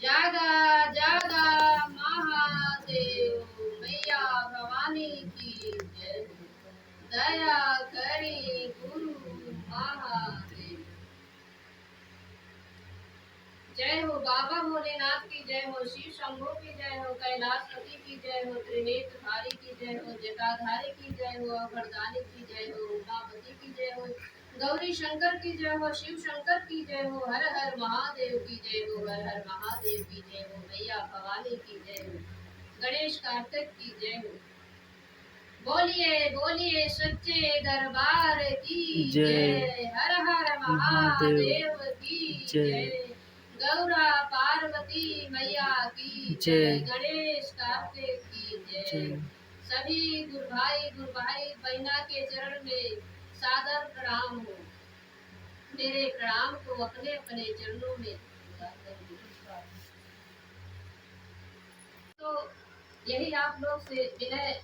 जागा जागा महादेव मैया भवानी की जय। दया करी गुरु महादेव। जय हो बाबा भोलेनाथ की जय हो, शिव शंभो की जय हो, कैलाशपति की जय हो, त्रिनेत्रधारी की जय हो, जटाधारी की जय हो, अभरदानी की जय हो, उमापति की जय हो, गौरी शंकर की जय हो, शिव शंकर की जय हो, हर हर महादेव की जय हो, हर हर महादेव की जय हो, मैया भवानी की जय हो, गणेश कार्तिक की जय हो। बोलिए बोलिए सच्चे दरबार की जय। हर हर महादेव की जय। गौरा पार्वती मैया की जय। गणेश कार्तिक की जय। सभी गुरु भाई बहना के चरण में सादर प्रणाम हो। मेरे प्रणाम को अपने अपने चरणों में तो यही आप लोग से विनय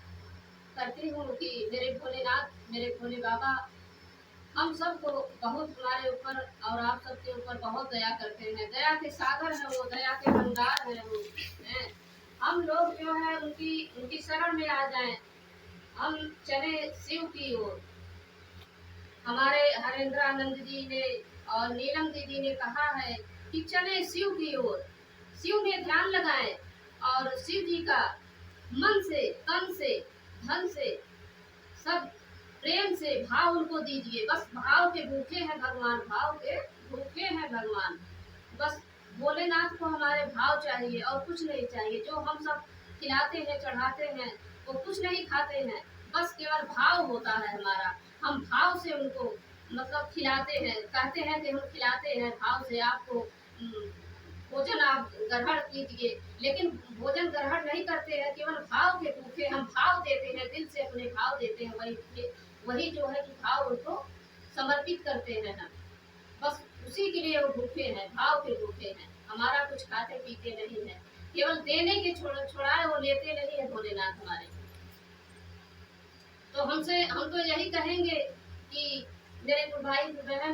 करती हूँ कि मेरे भोलेनाथ, मेरे भोले बाबा हम सबको बहुत हमारे ऊपर और आप सबके ऊपर बहुत दया करते हैं। दया के सागर है वो, दया के भंडार है वो हैं। हम लोग जो है उनकी उनकी शरण में आ जाएं। हम चले शिव की ओर। हमारे हरेंद्रानंद जी ने और नीलम दीदी ने कहा है कि चले शिव की ओर, शिव में ध्यान लगाएं और शिव जी का मन से, तन से, धन से, सब प्रेम से भाव उनको दीजिए। बस भाव के भूखे हैं भगवान, भाव के भूखे हैं भगवान। बस भोलेनाथ को हमारे भाव चाहिए और कुछ नहीं चाहिए। जो हम सब खिलाते हैं चढ़ाते हैं वो कुछ नहीं खाते हैं, बस केवल भाव होता है हमारा। हम भाव से उनको मतलब खिलाते हैं, कहते हैं कि हम खिलाते हैं भाव से। आपको भोजन आप ग्रहण कीजिए, लेकिन भोजन ग्रहण नहीं करते हैं, केवल भाव के भूखे। हम भाव देते हैं, दिल से अपने भाव देते हैं, वही जो है कि भाव उनको समर्पित करते हैं हम। बस उसी के लिए वो भूखे हैं, भाव के भूखे हैं। हमारा कुछ खाते पीते नहीं है, केवल देने के छोड़ाए वो लेते नहीं है भोलेनाथ हमारे। तो हम तो यही कहेंगे कि मेरे भाई बहन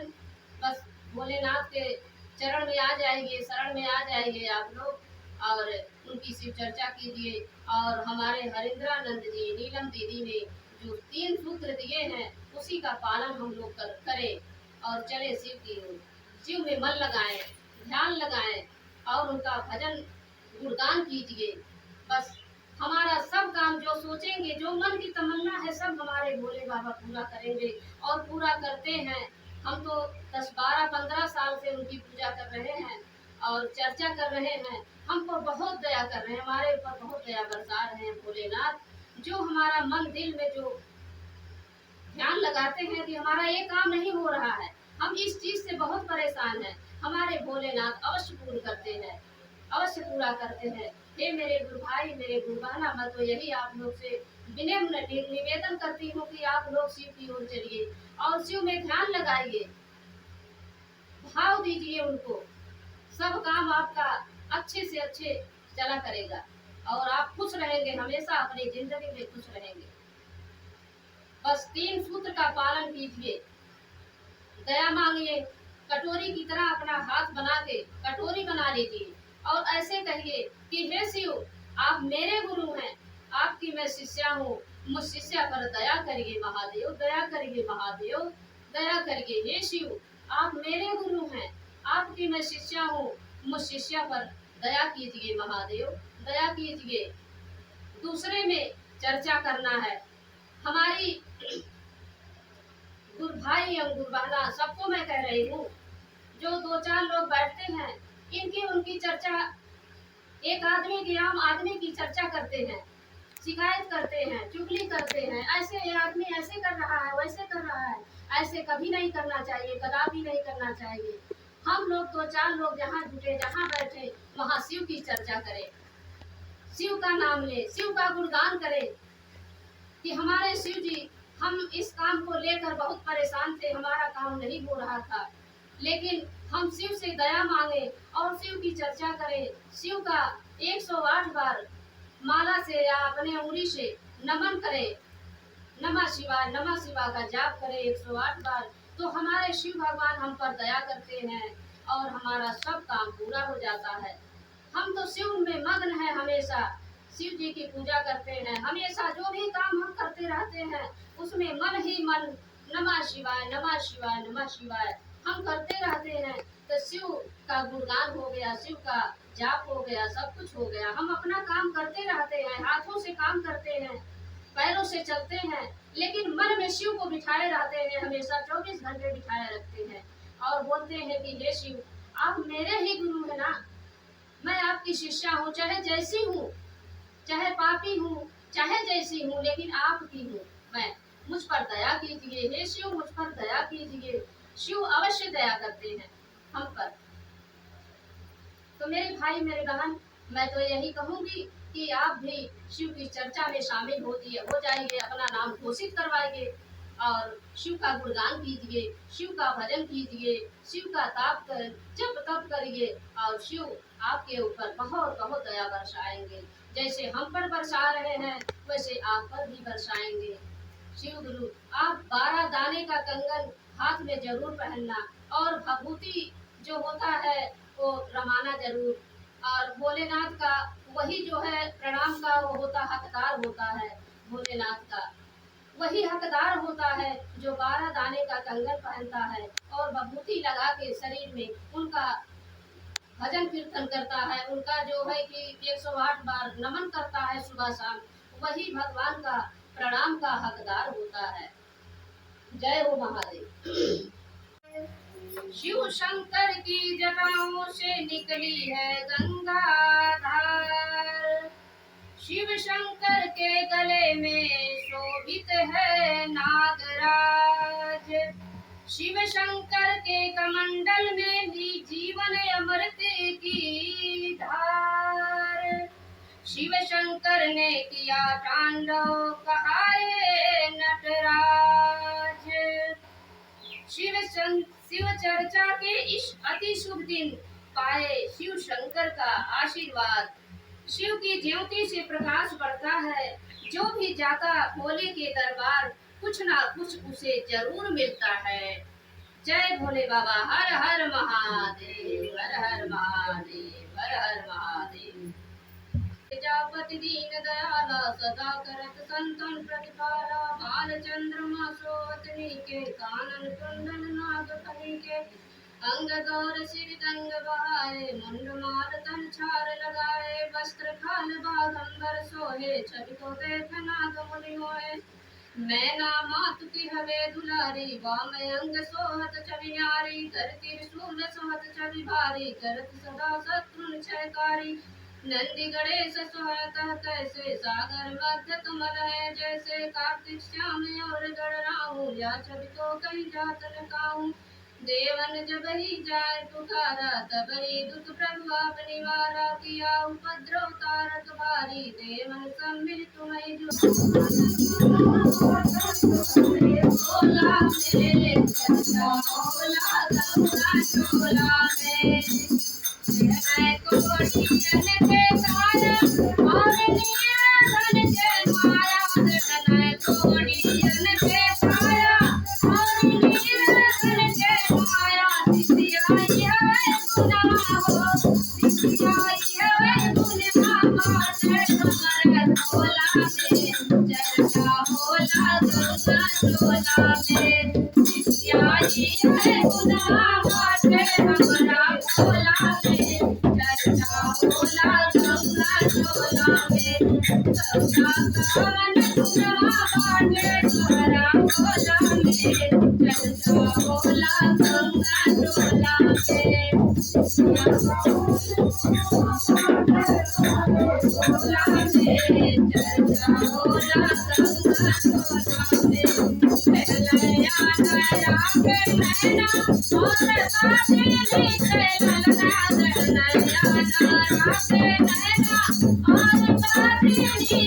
बस भोलेनाथ के चरण में आ जाइए, शरण में आ जाइए आप लोग और उनकी शिव चर्चा कीजिए। और हमारे हरेंद्रानंद जी, नीलम दीदी ने जो 3 सूत्र दिए हैं उसी का पालन हम लोग करें और चले शिव की ओर। शिव में मन लगाएं, ध्यान लगाएं और उनका भजन गुणगान कीजिए। बस हमारा सब काम जो सोचेंगे, जो मन की तमन्ना है, सब हमारे भोले बाबा पूरा करेंगे और पूरा करते हैं। हम तो 10, 12, 15 साल से उनकी पूजा कर रहे हैं और चर्चा कर रहे हैं। हमको बहुत दया कर रहे हैं, हमारे ऊपर बहुत दया बरसा रहे हैं भोलेनाथ। जो हमारा मन दिल में जो ध्यान लगाते हैं कि हमारा ये काम नहीं हो रहा है, हम इस चीज से बहुत परेशान हैं, हमारे भोलेनाथ अवश्य पूर्ण करते हैं, अवश्य पूरा करते हैं। हे मेरे गुरु भाई, मेरे गुरु बहना, मैं तो यही आप लोग से विनम्र निवेदन करती हूँ कि आप लोग शिव की ओर चलिए और शिव में ध्यान लगाइए, भाव दीजिए उनको। सब काम आपका अच्छे से अच्छे चला करेगा और आप खुश रहेंगे, हमेशा अपनी जिंदगी में खुश रहेंगे। बस 3 सूत्र का पालन कीजिए, दया मांगिए, कटोरी की तरह अपना हाथ बना के कटोरी बना लीजिए और ऐसे कहिए कि हे शिव, आप मेरे गुरु हैं, आपकी मैं शिष्या हूँ, मुझ शिष्या पर दया करिए महादेव, दया करिए महादेव, दया करिए। हे शिव, आप मेरे गुरु हैं, आपकी मैं शिष्या हूँ, मुझ शिष्या पर दया कीजिए महादेव, दया कीजिए। दूसरे में चर्चा करना है। हमारी गुरु भाई और गुरु बहना सबको मैं कह रही हूँ, जो 2-4 लोग बैठते हैं, इनकी उनकी चर्चा, एक आदमी की आम आदमी की चर्चा करते हैं, शिकायत करते हैं, चुगली करते हैं, ऐसे ये आदमी ऐसे कर रहा है, वैसे कर रहा है। ऐसे कभी नहीं करना चाहिए, कदापि नहीं करना चाहिए। हम लोग 2-4 लोग जहाँ जुटे, जहाँ बैठे, वहाँ शिव की चर्चा करें, शिव का नाम ले, शिव का गुणगान करें कि हमारे शिव जी, हम इस काम को लेकर बहुत परेशान थे, हमारा काम नहीं हो रहा था, लेकिन हम शिव से दया मांगे और शिव की चर्चा करें। शिव का 108 बार माला से या अपने उंगली से नमन करें, नमः शिवाय का जाप करें 108 बार, तो हमारे शिव भगवान हम पर दया करते हैं और हमारा सब काम पूरा हो जाता है। हम तो शिव में मग्न है हमेशा, शिव जी की पूजा करते हैं हमेशा। जो भी काम हम करते रहते हैं उसमें मन ही मन नमः शिवाय नमः शिवाय नमः शिवाय हम करते रहते हैं। तो शिव का गुणगान हो गया, शिव का जाप हो गया, सब कुछ हो गया। हम अपना काम करते रहते हैं, हाथों से काम करते हैं, पैरों से चलते हैं, लेकिन मन में शिव को बिठाए रहते हैं, हमेशा 24 घंटे बिठाए रखते हैं और बोलते हैं कि हे शिव आप मेरे ही गुरु है ना, मैं आपकी शिष्या हूँ, चाहे जैसी हूँ, चाहे पापी हूँ, चाहे जैसी हूँ, लेकिन आपकी हूँ मैं, मुझ पर दया कीजिए हे शिव, मुझ पर दया कीजिए। शिव अवश्य दया करते हैं हम पर। तो मेरे भाई मेरे बहन, मैं तो यही कहूंगी कि आप भी शिव की चर्चा में शामिल हो जाइए, अपना नाम घोषित करवाइए और शिव का गुणगान कीजिए, शिव का भजन कीजिए, शिव का जप तप करिए और शिव आपके ऊपर बहुत बहुत दया बरसाएंगे। जैसे हम पर बरसा रहे हैं वैसे आप पर भी बरसाएंगे। शिव गुरु आप 12 दाने का कंगन हाथ में जरूर पहनना और भभूति जो होता है वो रमाना जरूर, और भोलेनाथ का वही जो है प्रणाम का वो होता हकदार होता है, भोलेनाथ का वही हकदार होता है जो 12 दाने का कंगन पहनता है और भभूति लगा के शरीर में उनका भजन कीर्तन करता है, उनका जो है कि 108 बार नमन करता है सुबह शाम, वही भगवान का प्रणाम का हकदार होता है। जय हो महादेव। शिव शंकर की जटाओं से निकली है गंगा धार, शिव शंकर के गले में शोभित है नागराज, शिव शंकर के कमंडल में भी जीवन अमृत की धार, शिव शंकर ने किया तांडव कहाए नटराज। शिव चर्चा के इस अति शुभ दिन पाए शिव शंकर का आशीर्वाद। शिव की ज्योति से प्रकाश बढ़ता है, जो भी जाता भोले के दरबार कुछ ना कुछ उसे जरूर मिलता है। जय भोले बाबा, हर हर महादेव, हर हर महादेव, हर हर महादेव। प्रजापति दीन दयाला सदा करत संतन प्रतिपाला, बाल चंद्रमा सोवतनी के कानन कुंडल नाग फनी के, अंग गौर सिर दंग बहाए, मुंड माल तन छार लगाए, वस्त्र खाल बागंबर सोहे, छवि को देख नाग मुनि होए। मैना मातु की हवे दुलारी, वाम अंग सोहत छवि न्यारी, धरती त्रिशूल सोहत छवि भारी, करत सदा शत्रु क्षयकारी। नंदी गणेश सोहत कैसे, सागर मध्य कमल है जैसे, कार्तिक श्याम और गणराहु, या छवि को कहीं जात न काहू। देवन जब ही जाए पुकारा, तब ही दुख प्रभु आप निवारा, किया उपद्रव तारक भारी, देवन सम्मिल तुम्हें जो। भोला मेरे सच्चा भोला गंगा चोला में, मैं कोटियन के तारा और नियन के माया, मैं कोटियन के तारा और नियन के माया, सिसियाई है गुनाह हो, सिसियाई है गुनाह, जय हमारे भोला में चर्चा भोला गंगा चोला में, सिसियाई है गुनाह, जय हमारा भोला में चर्चा भोला गंगा चोला में, गंगा कावन गुनाह बाटे हमारा भोला में चर्चा भोला गंगा चोला में। भोला में चर्चा भोला गंगा चोला में, पहलया दया के नैना और बातें नीचे ललना, नैया नारा के नैना और बातें नीचे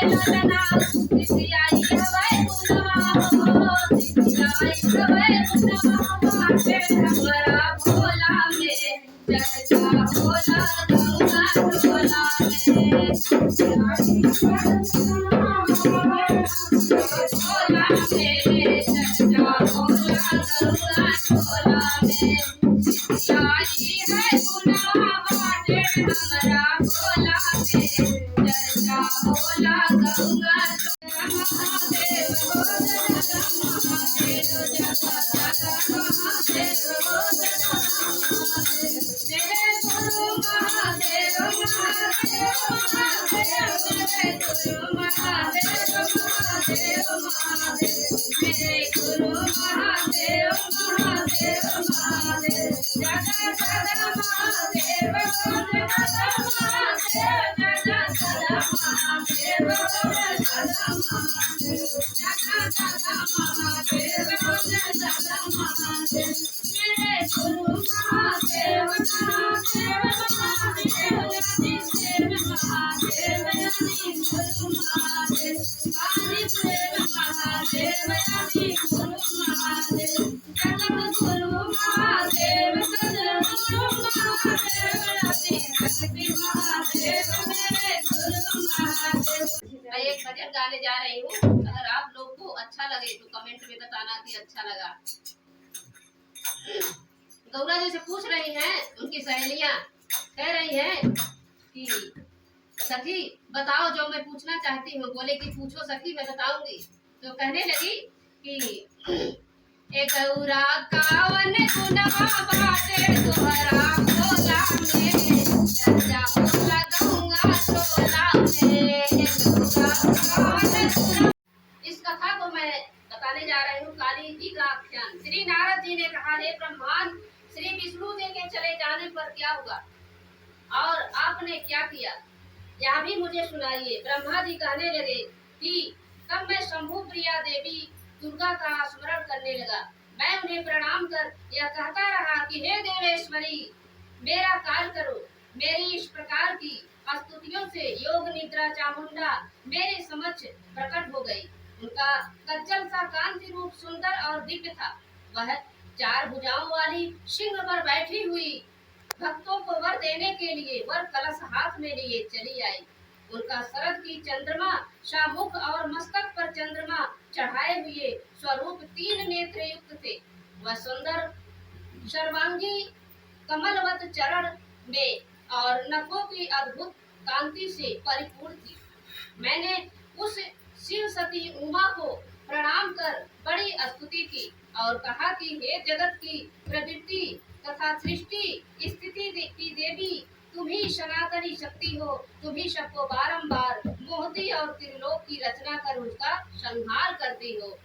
ललना, सिसियाई हवे गुनाह हो, सिसियाई हवे गुनाह, बाटे हमारा भोला में चर्चा भोला गंगा चोला में। भोला में चर्चा भोला गंगा चोला में, सिसियाई है गुनाह। हमारा भोला के चर्चा होला गंगा महादेव हो महादेव महादेव हो मेरे गुरु महादेव महादेव महादेव मेरे गुरु महादेव महादेव महादेव मेरे गुरु महादेव महादेव महादेव जगा सदा महादेव जगा सदा महादेव जगा सदा महादेव जगा सदा महादेव जगा सदा महादेव जगा सदा महादेव मेरे गुरु महादेव महादेव महादेव आदिदेव महादेव आदि गुरु महादेव आदिदेव महादेव आदि गुरु महादेव जगत गुरु महादेव सद्गुरु महादेव आदि शक्ति महादेव मेरे गुरु महादेव। मैं एक भजन गाने जा रही हूँ, अगर आप लोग को अच्छा लगे तो कमेंट में बताना कि अच्छा लगा। गौरा जी से पूछ रही हैं, उनकी सहेलियां कह रही हैं कि सखी बताओ जो मैं पूछना चाहती हूँ। बोले कि पूछो सखी मैं बताऊंगी। तो कहने लगी कि ए गौरा कावन गुनवा बाटे तोहरा भोला में चर्चा होला गंगा टोला में। इस कथा को मैं बताने जा रही हूँ। काली जी का आख्यान। श्री नारद जी ने कहा, हे ब्रह्मांड, श्री विष्णु जी के चले जाने पर क्या हुआ और आपने क्या किया, यह भी मुझे सुनाइए। ब्रह्मा जी कहने लगे कि तब मैं शंभु प्रिया देवी दुर्गा का स्मरण करने लगा। मैं उन्हें प्रणाम कर यह कहता रहा कि हे देवेश्वरी, मेरा काल करो। मेरी इस प्रकार की स्तुतियों से योग निद्रा चामुंडा मेरे समक्ष प्रकट हो गई। उनका कज्जल सा कांति रूप सुंदर और दिव्य था। वह 4 भुजाओं वाली सिंह पर बैठी हुई भक्तों को वर देने के लिए वर कलश हाथ में लिए चली आई। उनका शरद की चंद्रमा शामुख और मस्तक पर चंद्रमा चढ़ाए हुए स्वरूप 3 नेत्र युक्त थे। वह सुंदर सर्वांगी कमलवत चरण में और नखों की अद्भुत कांति से परिपूर्ण थी। मैंने उस शिव सती उमा को प्रणाम कर बड़ी स्तुति की और कहा कि हे जगत की प्रवृत्ति तथा सृष्टि स्थिति की देवी, तुम ही सनातनी शक्ति हो। तुम ही सबको बारंबार मोहती और त्रिलोक की रचना कर उसका संहार करती हो।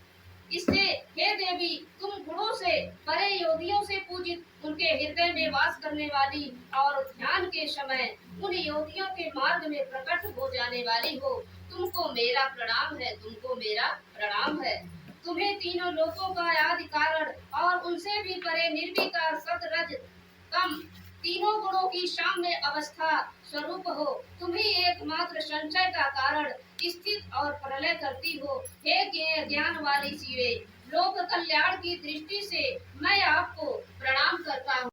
इससे हे देवी, तुम गुणों से परे योगियों से पूजित, उनके हृदय में वास करने वाली और ध्यान के समय उन योगियों के मार्ग में प्रकट हो जाने वाली हो। तुमको मेरा प्रणाम है, तुमको मेरा प्रणाम है। तुम्हें तीनों लोकों का आदि कारण और उनसे भी परे निर्विकार सत रज तम तीनों गुणों की साम्य अवस्था स्वरूप हो। तुम ही एकमात्र संचय का कारण, स्थित और प्रलय करती हो। हे ज्ञान वाली शिवे, लोक कल्याण की दृष्टि से मैं आपको प्रणाम करता हूँ।